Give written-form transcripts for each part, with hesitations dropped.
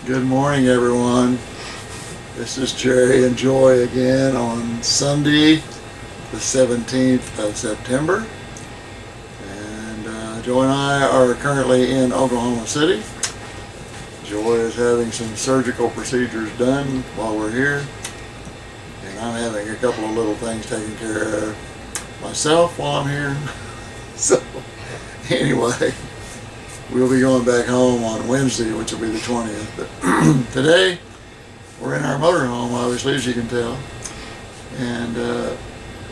Good morning, everyone. This is Jerry and Joy again on Sunday, the 17th of September. And Joy and I are currently in Oklahoma City. Joy is having some surgical procedures done while we're here. And I'm having a couple of little things taken care of myself while I'm here. So, anyway. We'll be going back home on Wednesday, which will be the 20th. But today, we're in our motorhome, obviously, as you can tell. And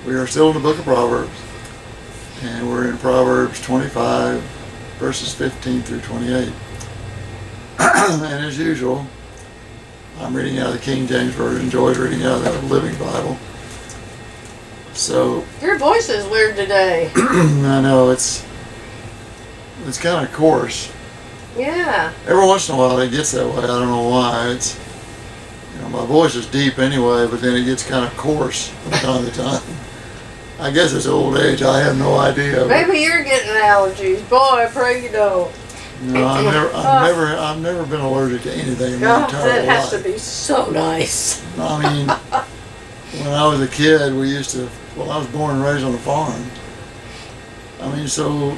we are still in the book of Proverbs. And we're in Proverbs 25, verses 15 through 28. And as usual, I'm reading out of the King James Version. Joy's reading out of the Living Bible. So... Your voice is weird today. I know, it's kind of coarse. Yeah. Every once in a while it gets that way. I don't know why. It's, my voice is deep anyway, but then it gets kind of coarse from time to time. I guess it's old age. I have no idea. Maybe you're getting allergies. Boy, I pray you don't. No, I've never been allergic to anything in my entire life. That has to be so nice. I mean, when I was a kid, I was born and raised on a farm. I mean, so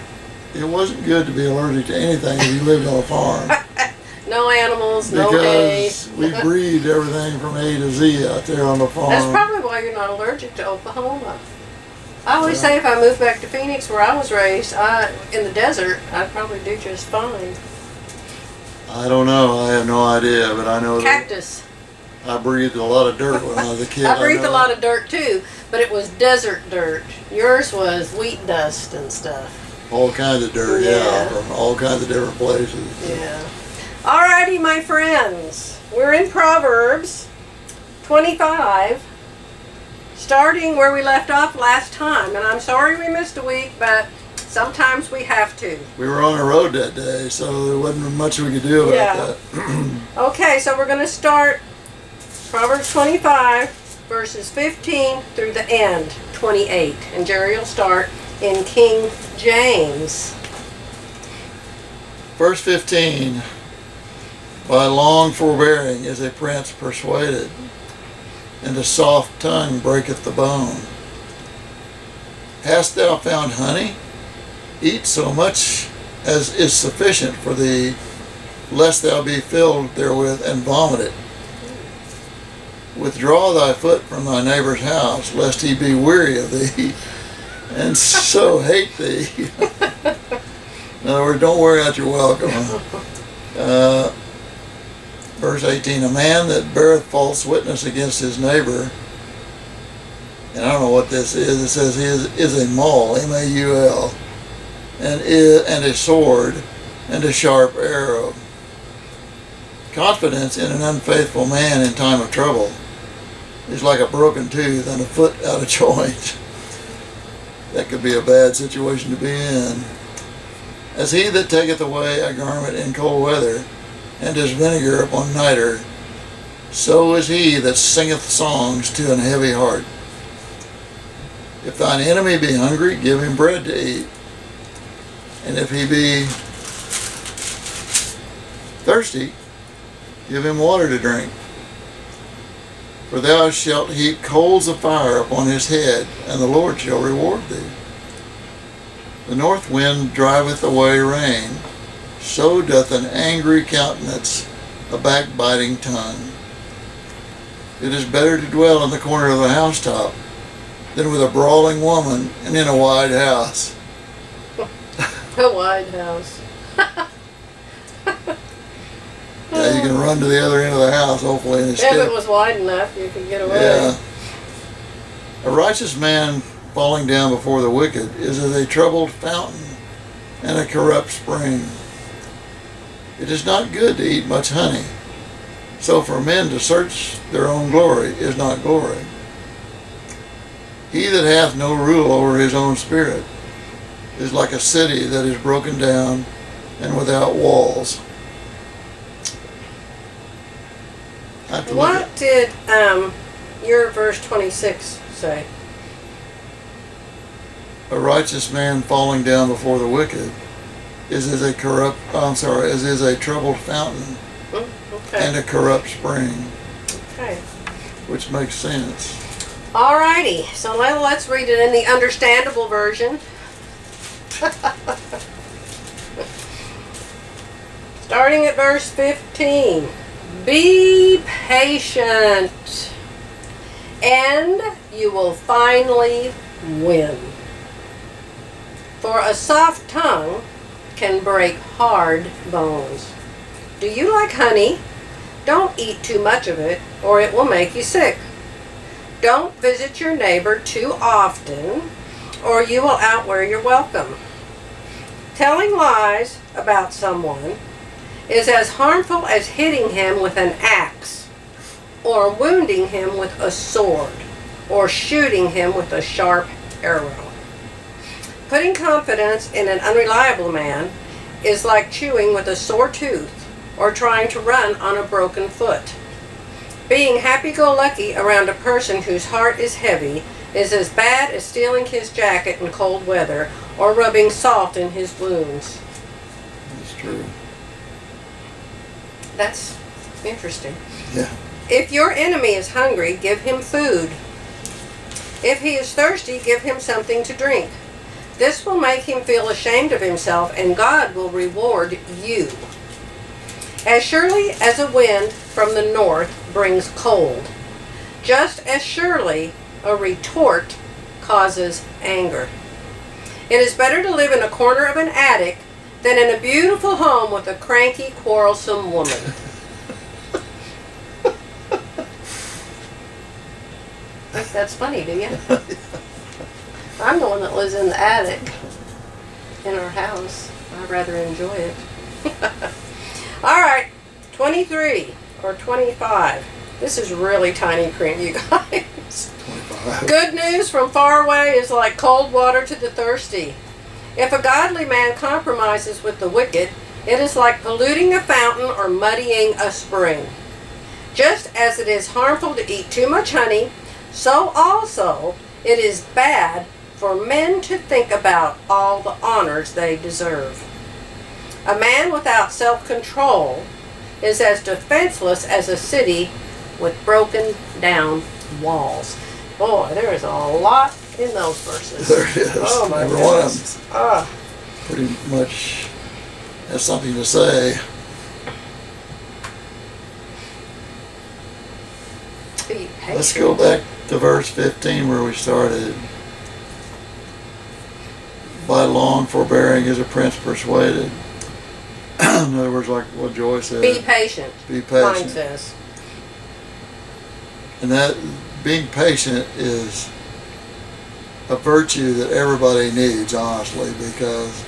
it wasn't good to be allergic to anything if you lived on a farm. No animals, no hay. Because we breed everything from A to Z out there on the farm. That's probably why you're not allergic to Oklahoma. I always say if I moved back to Phoenix where I was raised, in the desert, I'd probably do just fine. I don't know. I have no idea, but I know Cactus. that I breathed a lot of dirt when I was a kid. I breathed a lot of dirt too, but it was desert dirt. Yours was wheat dust and stuff. All kinds of dirt, yeah, from all kinds of different places. Yeah. Alrighty, my friends. We're in Proverbs 25, starting where we left off last time. And I'm sorry we missed a week, but sometimes we have to. We were on the road that day, so there wasn't much we could do about that. Okay, so we're going to start Proverbs 25, verses 15 through the end, 28. And Jerry will start in King James. Verse 15, by long forbearing is a prince persuaded, and a soft tongue breaketh the bone. Hast thou found honey? Eat so much as is sufficient for thee, lest thou be filled therewith and vomit it. Withdraw thy foot from thy neighbor's house, lest he be weary of thee, and so hate thee. In other words, don't wear out your welcome. Verse 18, a man that beareth false witness against his neighbor, and I don't know what this is, it says he is a maul, M-A-U-L, and a sword, and a sharp arrow. Confidence in an unfaithful man in time of trouble is like a broken tooth and a foot out of joint. That could be a bad situation to be in. As he that taketh away a garment in cold weather, and his vinegar upon nitre, so is he that singeth songs to an heavy heart. If thine enemy be hungry, give him bread to eat, and if he be thirsty, give him water to drink. For thou shalt heap coals of fire upon his head, and the Lord shall reward thee. The north wind driveth away rain, so doth an angry countenance a backbiting tongue. It is better to dwell in the corner of the housetop than with a brawling woman and in a wide house. A wide house. Yeah, you can run to the other end of the house, hopefully, and escape. If it was wide enough, you could get away. Yeah. A righteous man falling down before the wicked is as a troubled fountain and a corrupt spring. It is not good to eat much honey, so for men to search their own glory is not glory. He that hath no rule over his own spirit is like a city that is broken down and without walls. What did your verse 26 say? A righteous man falling down before the wicked is a troubled fountain Okay. and a corrupt spring, Okay. which makes sense. Alrighty, so let's read it in the understandable version. Starting at verse 15. Be patient, and you will finally win. For a soft tongue can break hard bones. Do you like honey? Don't eat too much of it, or it will make you sick. Don't visit your neighbor too often, or you will outwear your welcome. Telling lies about someone is as harmful as hitting him with an axe, or wounding him with a sword, or shooting him with a sharp arrow. Putting confidence in an unreliable man is like chewing with a sore tooth or trying to run on a broken foot. Being happy-go-lucky around a person whose heart is heavy is as bad as stealing his jacket in cold weather or rubbing salt in his wounds. That's true. That's interesting. Yeah. If your enemy is hungry, give him food. If he is thirsty, give him something to drink. This will make him feel ashamed of himself, and God will reward you. As surely as a wind from the north brings cold, just as surely a retort causes anger. It is better to live in a corner of an attic than in a beautiful home with a cranky, quarrelsome woman. Think that's funny, do you? I'm the one that lives in the attic in our house. I rather enjoy it. All right, 23 or 25. This is really tiny print, you guys. 25. Good news from far away is like cold water to the thirsty. If a godly man compromises with the wicked, it is like polluting a fountain or muddying a spring. Just as it is harmful to eat too much honey, so also it is bad for men to think about all the honors they deserve. A man without self-control is as defenseless as a city with broken down walls. Boy, there is a lot in those verses. There it is. Oh my Every goodness. one of them pretty much has something to say. Be patient. Let's go back to verse 15 where we started. By long forbearing is a prince persuaded. In other words, like what Joy said. Be patient. Be Mine patient. says. And that being patient is a virtue that everybody needs, honestly, because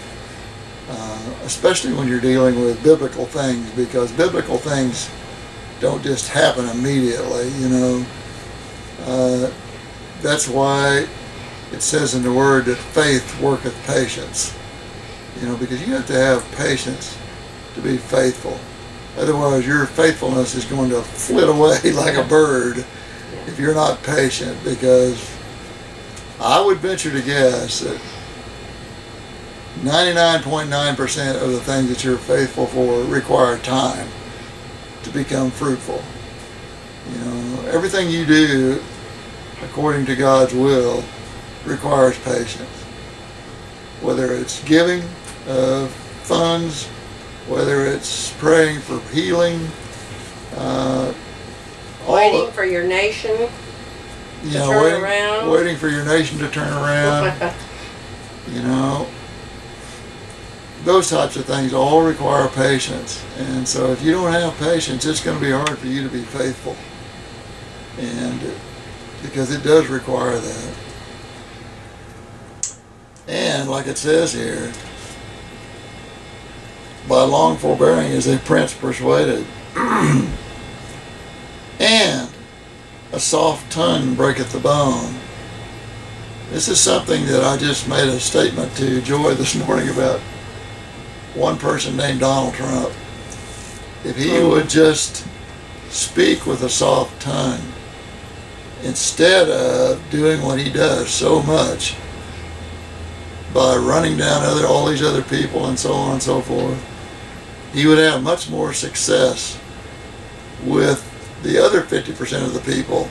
especially when you're dealing with biblical things, because biblical things don't just happen immediately, you know. That's why it says in the Word that faith worketh patience, you know, because you have to have patience to be faithful. Otherwise, your faithfulness is going to flit away like a bird if you're not patient, because I would venture to guess that 99.9% of the things that you're faithful for require time to become fruitful. You know, everything you do according to God's will requires patience. Whether it's giving of funds, whether it's praying for healing, Waiting for your nation to turn around. Waiting for your nation to turn around. You know, those types of things all require patience. And so if you don't have patience, it's going to be hard for you to be faithful. And because it does require that. And like it says here, by long forbearing is a prince persuaded. And a soft tongue breaketh the bone. This is something that I just made a statement to Joy this morning about one person named Donald Trump. If he would just speak with a soft tongue instead of doing what he does so much by running down all these other people and so on and so forth, he would have much more success with the other 50% of the people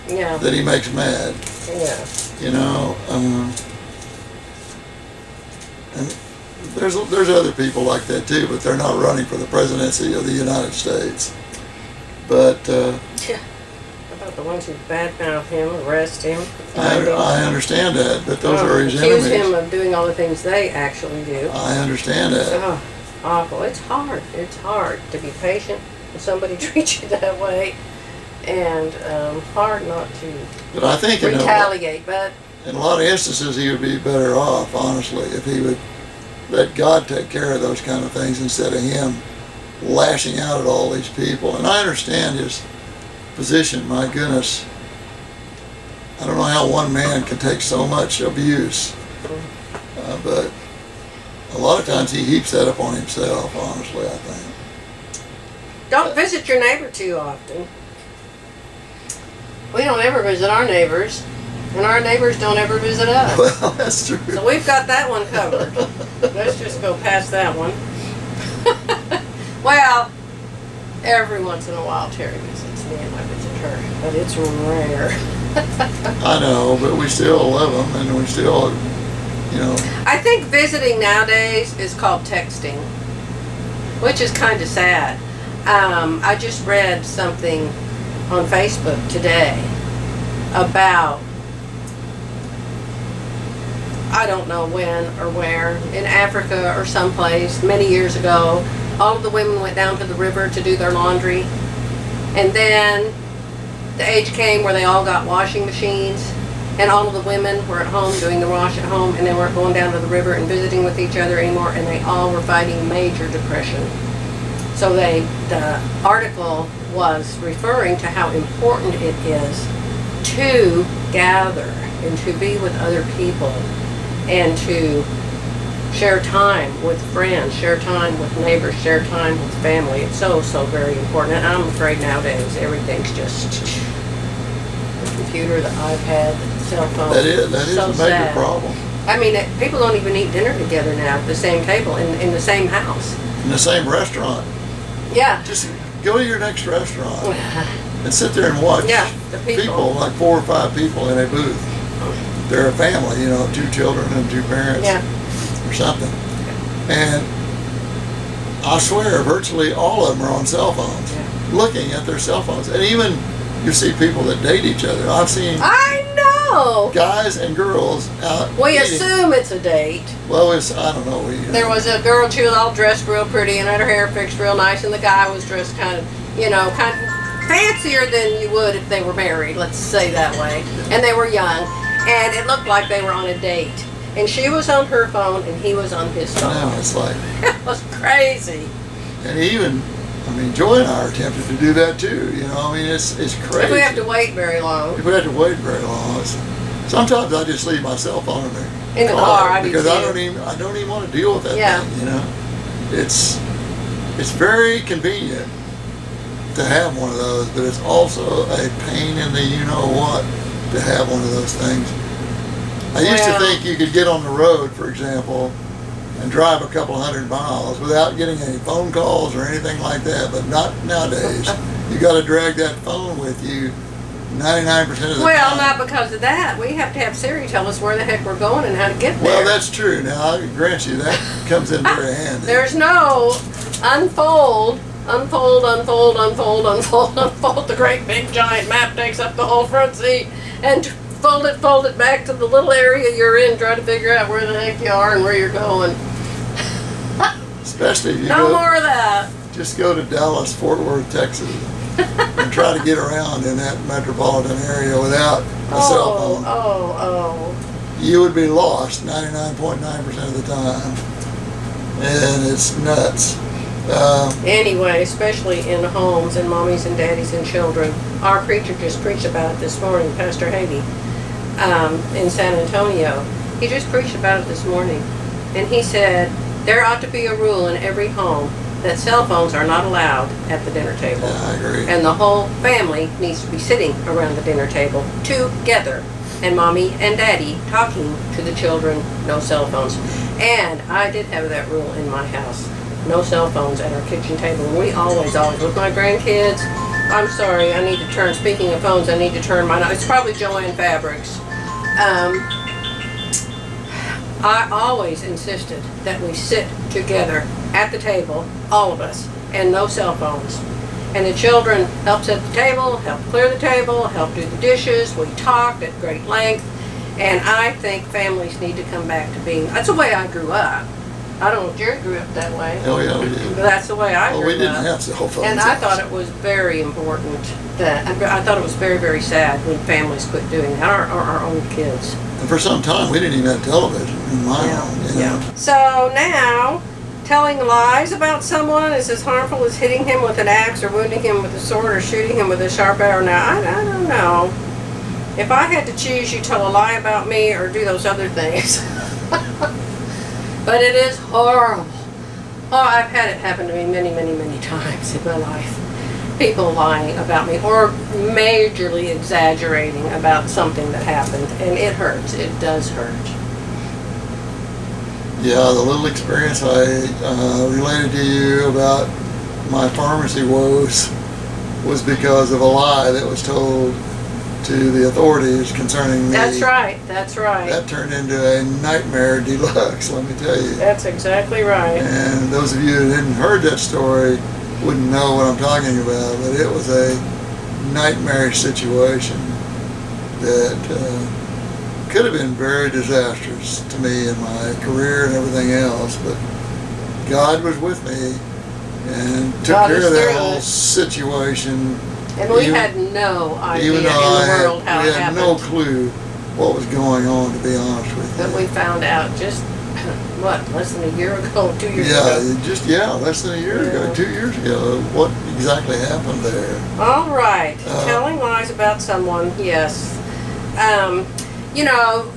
Yeah. that he makes mad. Yeah. You know, and there's other people like that too, but they're not running for the presidency of the United States. But Yeah. About the ones who badmouth him, arrest him, I understand that, but those are his accuse enemies. him of doing all the things they actually do. I understand that. Oh, awful. It's hard. It's hard to be patient when somebody treats you that way, and hard not to But I think retaliate. But in a lot of instances, he would be better off, honestly, if he would let God take care of those kind of things instead of him lashing out at all these people. And I understand his position. My goodness, I don't know how one man can take so much abuse, but a lot of times he heaps that upon himself, honestly, I think. don't visit your neighbor too often. We don't ever visit our neighbors, and our neighbors don't ever visit us. Well, that's true. So we've got that one covered. Let's just go past that one. Well, every once in a while Terry visits me and I visit her, but it's rare. I know, but we still love them, and we still, you know. I think visiting nowadays is called texting, which is kind of sad. I just read something on Facebook today about, I don't know when or where, in Africa or someplace, many years ago, all of the women went down to the river to do their laundry. And then the age came where they all got washing machines, and all of the women were at home doing the wash at home, and they weren't going down to the river and visiting with each other anymore, and they all were fighting major depression. So the article was referring to how important it is to gather and to be with other people and to share time with friends, share time with neighbors, share time with family. It's so, so very important. And I'm afraid nowadays everything's just the computer, the iPad, the cell phone. That is so a major sad. problem. I mean, people don't even eat dinner together now at the same table, in the same house. In the same restaurant. Yeah. Just go to your next restaurant and sit there and watch the people. like 4 or 5 people in a booth. They're a family, you know, 2 children and 2 parents or something. And I swear, virtually all of them are on cell phones, looking at their cell phones. And even you see people that date each other. I've seen I know. guys and girls out We eating. assume it's a date. Well, I don't know. There was a girl, she was all dressed real pretty and had her hair fixed real nice, and the guy was dressed kind of fancier than you would if they were married, let's say that way. And they were young, and it looked like they were on a date. And she was on her phone, and he was on his phone. Now it's like, It was crazy. and even, I mean, Joy and I are tempted to do that too. You know, I mean, it's crazy. If we have to wait very long. If we have to wait very long, sometimes I just leave my cell phone In the car, I do because too. I don't even want to deal with that Yeah. thing. You know, it's very convenient to have one of those, but it's also a pain in the you know what to have one of those things. I used to think you could get on the road, for example, and drive a couple 100 miles without getting any phone calls or anything like that, but not nowadays. You got to drag that phone with you 99% of the time. Well, not because of that. We have to have Siri tell us where the heck we're going and how to get there. Well, that's true. Now, I grant you that comes in very handy. There's no unfold, the great big giant map takes up the whole front seat, and fold it back to the little area you're in, try to figure out where the heck you are and where you're going. Especially if you No more of that. just go to Dallas, Fort Worth, Texas, and try to get around in that metropolitan area without a cell phone. You would be lost 99.9% of the time. And it's nuts. Anyway, especially in homes and mommies and daddies and children. Our preacher just preached about it this morning, Pastor Haiti, in San Antonio. He just preached about it this morning. And he said there ought to be a rule in every home that cell phones are not allowed at the dinner table. Yeah, I agree. And the whole family needs to be sitting around the dinner table together. And mommy and daddy talking to the children, no cell phones. And I did have that rule in my house. No cell phones at our kitchen table. And we always, with my grandkids, I'm sorry, I need to turn, speaking of phones, I need to turn mine. It's probably Joanne Fabrics. I always insisted that we sit together at the table, all of us, and no cell phones. And the children helped set the table, helped clear the table, helped do the dishes. We talked at great length. And I think families need to come back to being, that's the way I grew up. I don't know if Jerry grew up that way. Oh yeah, we did. But that's the way I grew up. Well, we didn't have cell phones. And I thought it was very important that, I thought it was very, very sad when families quit doing that, our own kids. And for some time, we didn't even have television in my home. You know? Yeah. So now, telling lies about someone is as harmful as hitting him with an axe or wounding him with a sword or shooting him with a sharp arrow. Now, I don't know. If I had to choose, you tell a lie about me or do those other things. But it is horrible. Oh, I've had it happen to me many, many, many times in my life. People lying about me or majorly exaggerating about something that happened. And it hurts. It does hurt. Yeah, the little experience I related to you about my pharmacy woes was because of a lie that was told to the authorities concerning me. That's right. That's right. That turned into a nightmare deluxe, let me tell you. That's exactly right. And those of you who hadn't heard that story wouldn't know what I'm talking about, but it was a nightmarish situation that could have been very disastrous to me in my career and everything else, but God was with me and took God care is of that through whole it. situation. And we had no idea Even in the though world how we it had happened. no clue what was going on, to be honest with you. But we found out just, what, less than a year ago, 2 years Yeah, ago? less than a year ago, Yeah. 2 years ago. What exactly happened there? All right. Telling lies about someone, yes. You know,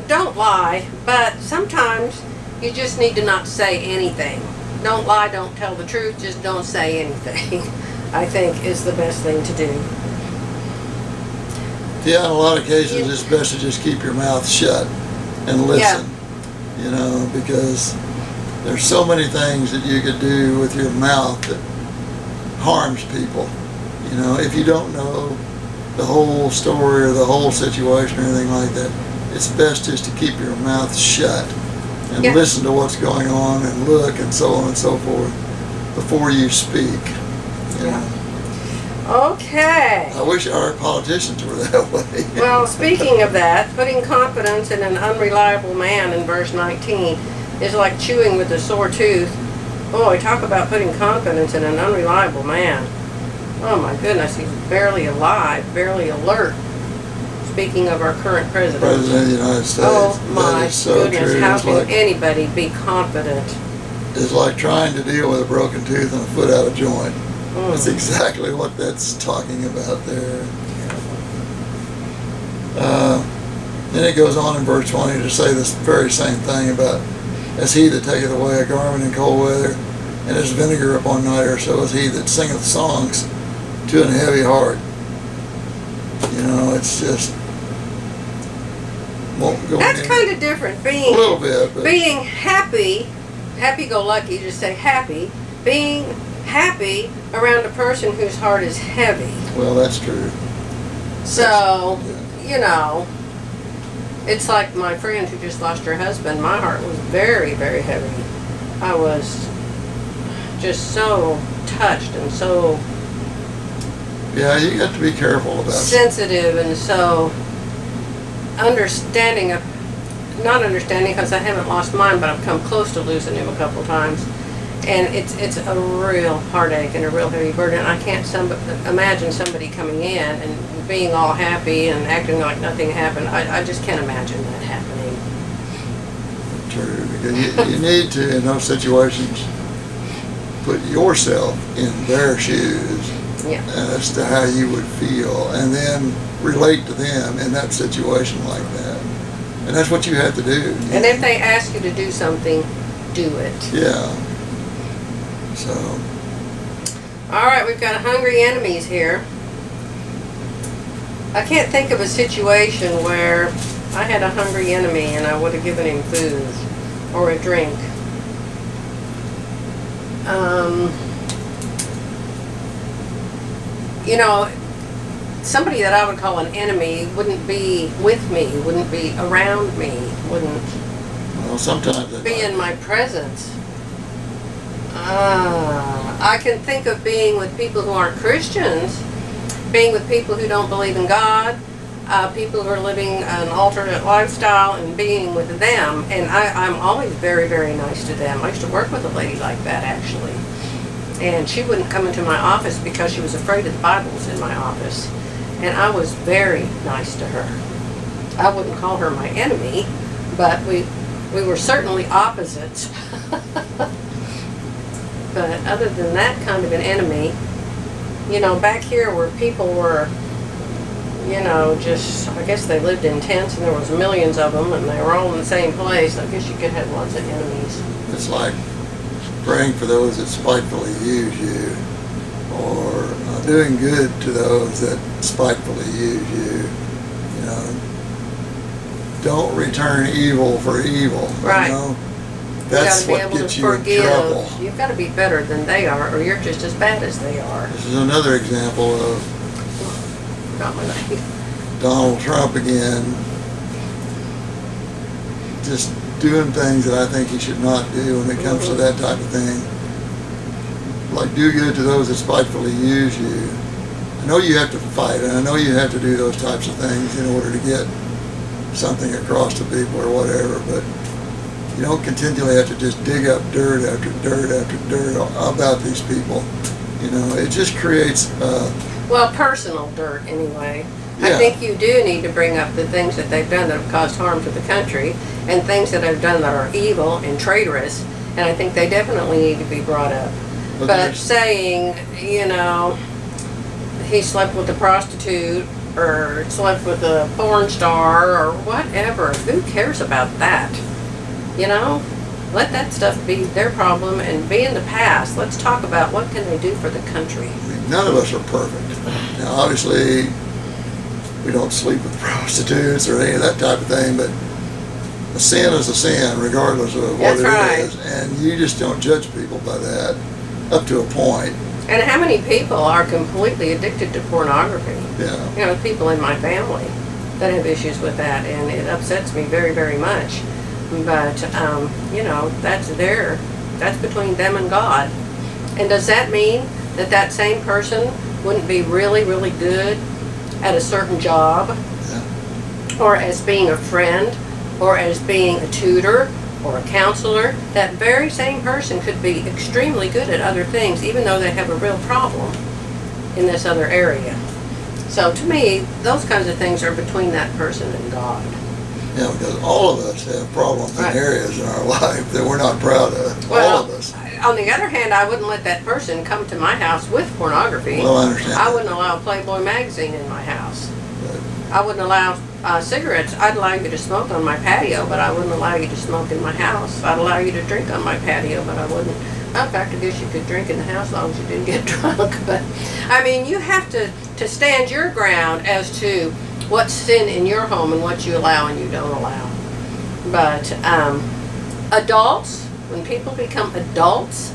don't lie, but sometimes you just need to not say anything. Don't lie, don't tell the truth, just don't say anything. I think is the best thing to do. Yeah, in a lot of cases, it's best to just keep your mouth shut and listen. You know, because there's so many things that you could do with your mouth that harms people. You know, if you don't know the whole story or the whole situation or anything like that, it's best just to keep your mouth shut and listen to what's going on and look and so on and so forth before you speak. You know. Okay. I wish our politicians were that way. Well, speaking of that, putting confidence in an unreliable man in verse 19 is like chewing with a sore tooth. Boy, talk about putting confidence in an unreliable man. Oh my goodness, he's barely alive, barely alert. Speaking of our current president. President of the United States. Oh my That is so goodness, true. how It's can like, anybody be confident? it's like trying to deal with a broken tooth and a foot out of joint. That's Mm. exactly what that's talking about there. Then it goes on in verse 20 to say this very same thing about, as he that taketh away a garment in cold weather, and his vinegar upon night air, so is he that singeth songs to an heavy heart. You know, it's just, won't go That's in kind of different. a little bit, but Being happy-go-lucky, just say happy. Being happy around a person whose heart is heavy. well, that's true. So, Yeah. you know, it's like my friend who just lost her husband. My heart was very, very heavy. I was just so touched and so Yeah, you got to be careful about it. sensitive and so understanding of, not understanding because I haven't lost mine, but I've come close to losing him a couple times. And it's a real heartache and a real heavy burden. I can't imagine somebody coming in and being all happy and acting like nothing happened. I just can't imagine that happening. True, because you need to, in those situations, put yourself in their shoes Yeah. as to how you would feel, and then relate to them in that situation like that. And that's what you have to do. And if they ask you to do something, do it. Yeah. So, All right, we've got hungry enemies here. I can't think of a situation where I had a hungry enemy and I would have given him food or a drink. you know, somebody that I would call an enemy wouldn't be with me, wouldn't be around me, wouldn't Well, sometimes be in my presence. I can think of being with people who aren't Christians, being with people who don't believe in God, people who are living an alternate lifestyle, and being with them. And I'm always very, very nice to them. I used to work with a lady like that, actually. And she wouldn't come into my office because she was afraid of the Bibles in my office. And I was very nice to her. I wouldn't call her my enemy, but we were certainly opposites. But other than that kind of an enemy, you know, back here where people were, you know, just, I guess they lived in tents and there was millions of them and they were all in the same place, I guess you could have lots of enemies. It's like praying for those that spitefully use you, or doing good to those that spitefully use you. You know, don't return evil for evil. Right. You know? That's what gets you in trouble. You've got to be better than they are, or you're just as bad as they are. This is another example of Forgot my name. Donald Trump again, just doing things that I think he should not do when it comes to that type of thing. Like, do good to those that spitefully use you. I know you have to fight, and I know you have to do those types of things in order to get something across to people or whatever, but you don't continually have to just dig up dirt after dirt after dirt about these people. You know, it just creates well, personal dirt anyway. Yeah. I think you do need to bring up the things that they've done that have caused harm to the country, and things that they've done that are evil and traitorous, and I think they definitely need to be brought up. But saying, you know, he slept with a prostitute or slept with a porn star or whatever, who cares about that? You know, let that stuff be their problem and be in the past. Let's talk about what can they do for the country. I mean, none of us are perfect. Now, obviously, we don't sleep with prostitutes or any of that type of thing, but a sin is a sin, regardless of what it is. And you just don't judge people by that, up to a point. And how many people are completely addicted to pornography? Yeah. You know, people in my family that have issues with that, and it upsets me very, very much. But, you know, that's between them and God. And does that mean that that same person wouldn't be really, really good at a certain job? Yeah. Or as being a friend, or as being a tutor, or a counselor? That very same person could be extremely good at other things, even though they have a real problem in this other area. So to me, those kinds of things are between that person and God. Yeah, because all of us have problems in areas in our life that we're not proud of. Well, all of us. On the other hand, I wouldn't let that person come to my house with pornography. Well, I understand. I wouldn't allow a Playboy magazine in my house. But I wouldn't allow cigarettes. I'd allow you to smoke on my patio, but I wouldn't allow you to smoke in my house. I'd allow you to drink on my patio, but I wouldn't. In fact, I guess you could drink in the house as long as you didn't get drunk. But, I mean, you have to stand your ground as to what's sin in your home and what you allow and you don't allow. But adults, when people become adults,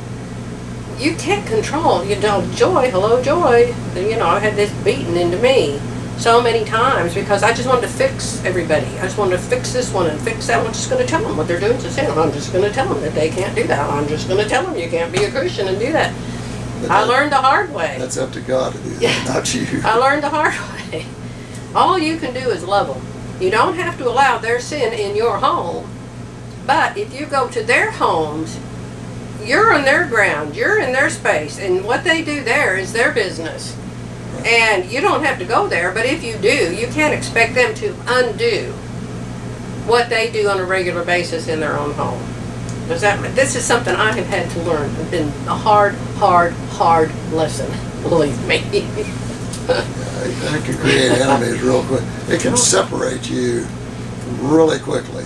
you can't control. You know, Joy, hello Joy, you know, I had this beaten into me so many times because I just wanted to fix everybody. I just wanted to fix this one and fix that one. I'm just going to tell them what they're doing is a sin. I'm just going to tell them that they can't do that. I'm just going to tell them you can't be a Christian and do that. I learned the hard way. That's up to God to do that, not you. I learned the hard way. All you can do is love them. You don't have to allow their sin in your home. But if you go to their homes, you're on their ground, you're in their space, and what they do there is their business. Right. And you don't have to go there, but if you do, you can't expect them to undo what they do on a regular basis in their own home. This is something I have had to learn. It's been a hard lesson, believe me. It can create enemies real quick. It can separate you really quickly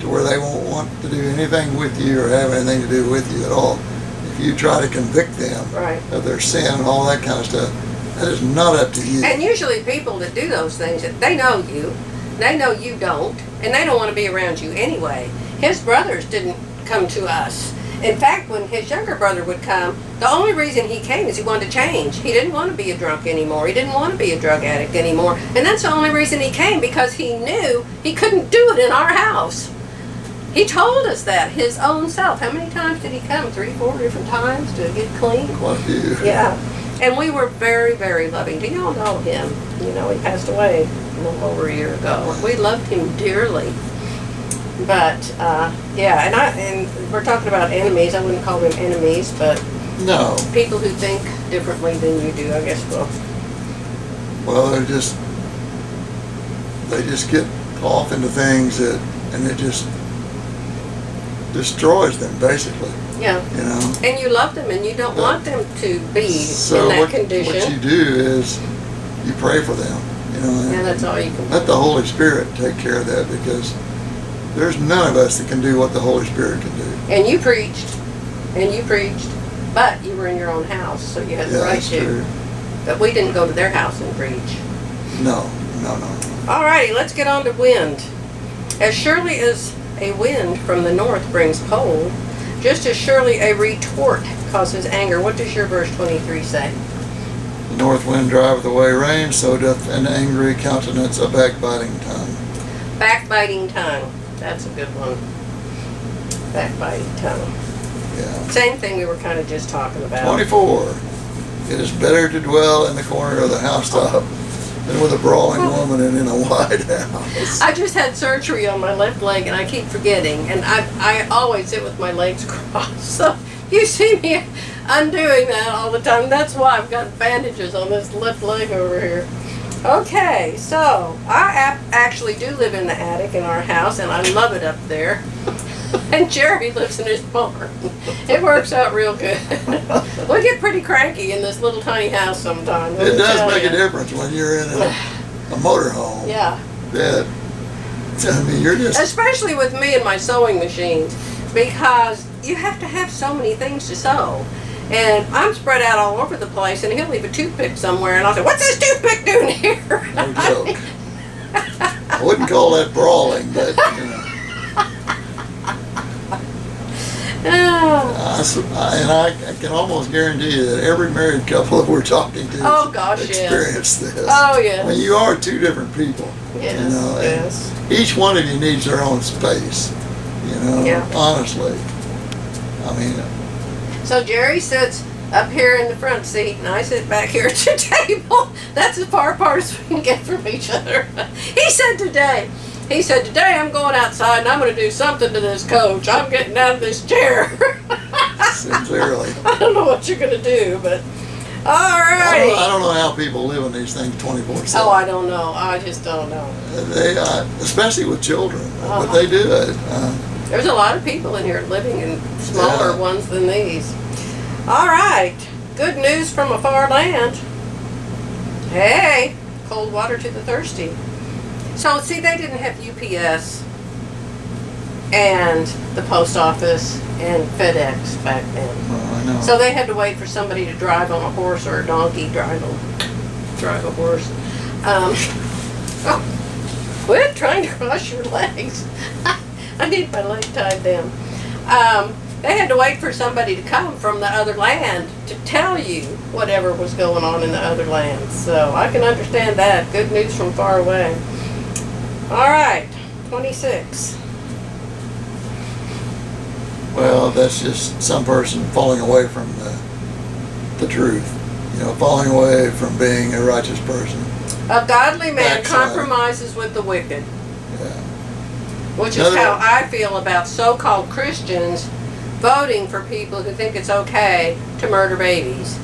to where they won't want to do anything with you or have anything to do with you at all. If you try to convict them of their sin and all that kind of stuff, that is not up to you. And usually people that do those things, they know you don't, and they don't want to be around you anyway. His brothers didn't come to us In fact, when his younger brother would come, the only reason he came is he wanted to change. He didn't want to be a drunk anymore. He didn't want to be a drug addict anymore. And that's the only reason he came, because he knew he couldn't do it in our house. He told us that, his own self. How many times did he come? 3, 4 different times to get clean? Quite a few. Yeah. And we were very, very loving. Do y'all know him? You know, he passed away a little over a year ago. We loved him dearly. But, yeah, and we're talking about enemies. I wouldn't call them enemies, but No. people who think differently than you do, I guess. Well, they just get off into things and it just destroys them, basically. Yeah. You know. And you love them, and you don't want them to be So in that condition. what you do is you pray for them. You know. And that's all you can do. Let the Holy Spirit take care of that, because there's none of us that can do what the Holy Spirit can do. And you preached, but you were in your own house, so you had the right That's to. true. But we didn't go to their house and preach. No. Alrighty, let's get on to wind. As surely as a wind from the north brings cold, just as surely a retort causes anger. What does your verse 23 say? The north wind driveth away rain, so doth an angry countenance a backbiting tongue. Backbiting tongue. That's a good one. Backbiting tongue. Yeah. Same thing we were kind of just talking about. 24. It is better to dwell in the corner of the housetop than with a brawling woman and in a wide house. I just had surgery on my left leg, and I keep forgetting. And I always sit with my legs crossed. So you see me undoing that all the time. That's why I've got bandages on this left leg over here. Okay, so I actually do live in the attic in our house, and I love it up there. And Jerry lives in his barn. It works out real good. We get pretty cranky in this little tiny house sometimes. It does make a difference when you're in a motorhome. Yeah. That, I mean, you're just... Especially with me and my sewing machines, because you have to have so many things to sew. And I'm spread out all over the place, and he'll leave a toothpick somewhere, and I'll say, "What's this toothpick doing here?" No joke. I wouldn't call that brawling, but, you know. And I can almost guarantee you that every married couple that we're talking to Oh, gosh, yes. experienced this. Oh, yes. I mean, you are two different people. Yes, You know, and yes. each one of you needs their own space. You know, Yeah. honestly. I mean, So Jerry sits up here in the front seat, and I sit back here at the table. That's as far apart as we can get from each other. He said today, I'm going outside, and I'm going to do something to this coach. I'm getting out of this chair. sincerely. I don't know what you're going to do, but all I right. don't know how people live in these things 24/7. Oh, I don't know. I just don't know. They, especially with children, Uh-huh. but they do it. There's a lot of people in here living in smaller Yeah. ones than these. All right. Good news from a far land. Hey, cold water to the thirsty. So, see, they didn't have UPS and the post office and FedEx back then. I know. So they had to wait for somebody to drive on a horse or a donkey, drive a horse. Oh, quit trying to cross your legs. I need my leg tied down. They had to wait for somebody to come from the other land to tell you whatever was going on in the other land. So I can understand that. Good news from far away. All right, 26. Well, that's just some person falling away from the truth. You know, falling away from being a righteous person. A godly man Backside. compromises with the wicked. Yeah. Which is how I feel about so-called Christians voting for people who think it's okay to murder babies.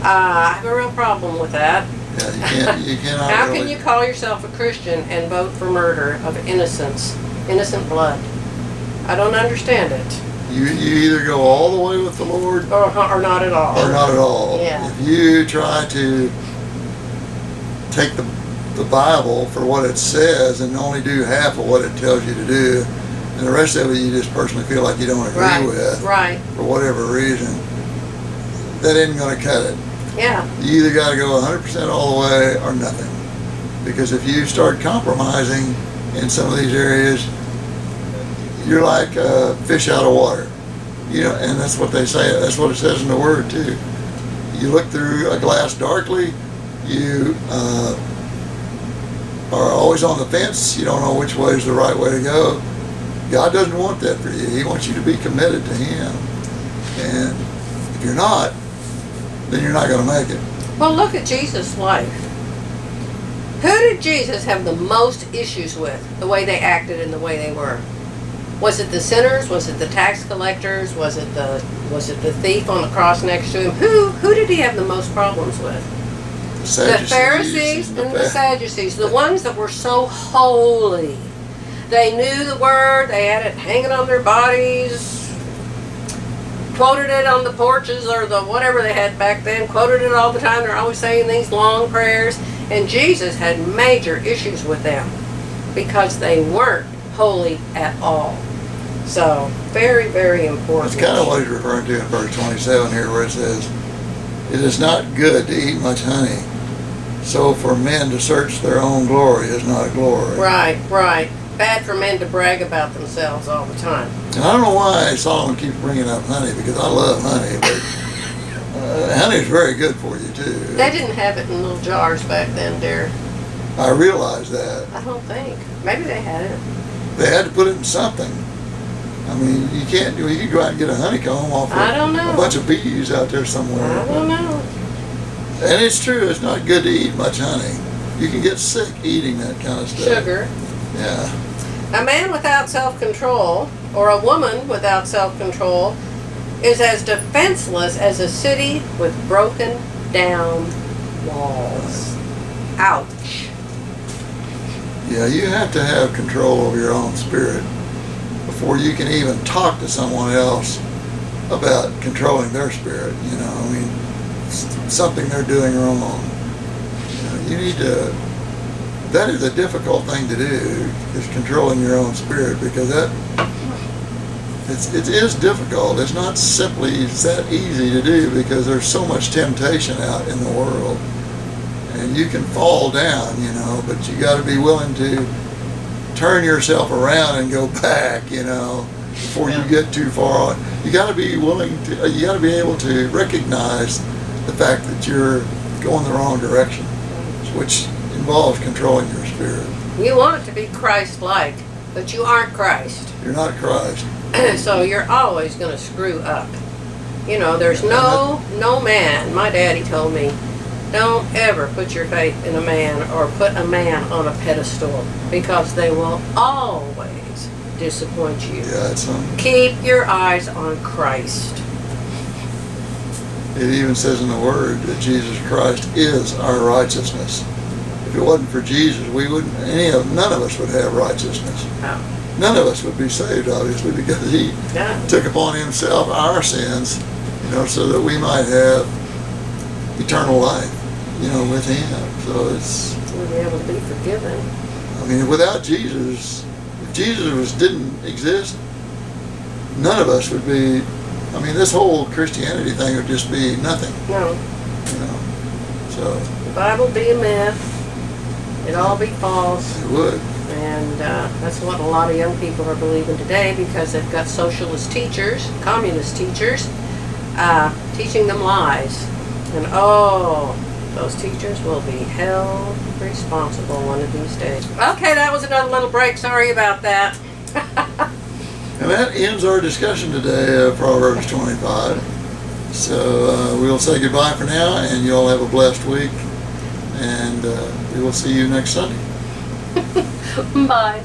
I have a real problem with that. Yeah, you cannot How really, can you call yourself a Christian and vote for murder of innocent blood? I don't understand it. You either go all the way with the Lord Or not at all. or not at all. Yeah. If you try to take the Bible for what it says and only do half of what it tells you to do, and the rest of it you just personally feel like you don't agree with Right. for whatever reason, that isn't going to cut it. Yeah. You either got to go 100% all the way or nothing. Because if you start compromising in some of these areas, you're like a fish out of water. You know, and that's what they say. That's what it says in the Word too. You look through a glass darkly. You are always on the fence. You don't know which way is the right way to go. God doesn't want that for you. He wants you to be committed to Him. And if you're not, then you're not going to make it. Well, look at Jesus' life. Who did Jesus have the most issues with? The way they acted and the way they were. Was it the sinners? Was it the tax collectors? Was it the thief on the cross next to him? Who did he have the most problems with? The Pharisees and the Sadducees, the ones that were so holy. They knew the word, they had it hanging on their bodies, quoted it on the porches or the whatever they had back then, quoted it all the time. They're always saying these long prayers. And Jesus had major issues with them because they weren't holy at all. So, very, very important. That's kind of what he's referring to in verse 27 here, where it says, "It is not good to eat much honey, so for men to search their own glory is not glory." Right, right. Bad for men to brag about themselves all the time. And I don't know why Solomon keeps bringing up honey, because I love honey, but honey is very good for you too. They didn't have it in little jars back then, dear. I realize that. I don't think. Maybe they had it. They had to put it in something. I mean, you can't do. You can go out and get a honeycomb off of I don't know. a bunch of bees out there somewhere. I don't know. And it's true. It's not good to eat much honey. You can get sick eating that kind of stuff. Sugar. Yeah. A man without self-control, or a woman without self-control, is as defenseless as a city with broken down walls. Ouch. Yeah, you have to have control over your own spirit before you can even talk to someone else about controlling their spirit. You know, I mean, something they're doing wrong. You need to. That is a difficult thing to do, is controlling your own spirit, because it is difficult. It's not simply that easy to do, because there's so much temptation out in the world. And you can fall down, you know, but you got to be willing to turn yourself around and go back, you know, before you get too far. You got to be willing to, you got to be able to recognize the fact that you're going the wrong direction, which involves controlling your spirit. You want it to be Christ-like, but you aren't Christ. You're not Christ. So you're always going to screw up. You know, there's no man. My daddy told me, don't ever put your faith in a man or put a man on a pedestal, because they will always disappoint you. Yeah, it's Keep your eyes on Christ. It even says in the Word that Jesus Christ is our righteousness. If it wasn't for Jesus, we wouldn't. None of us would have righteousness. Oh. None of us would be saved, obviously, because He took upon Himself our sins, you know, so that we might have eternal life, you know, with Him. So it's. We'll be able to be forgiven. I mean, without Jesus, if Jesus didn't exist, none of us would be. I mean, this whole Christianity thing would just be nothing. No. You know. So. The Bible be a myth. It'd all be false. It would. And that's what a lot of young people are believing today, because they've got socialist teachers, communist teachers, teaching them lies. And those teachers will be held responsible one of these days. Okay, that was another little break. Sorry about that. And that ends our discussion today of Proverbs 25. So we'll say goodbye for now, and you all have a blessed week. And we will see you next Sunday. Bye.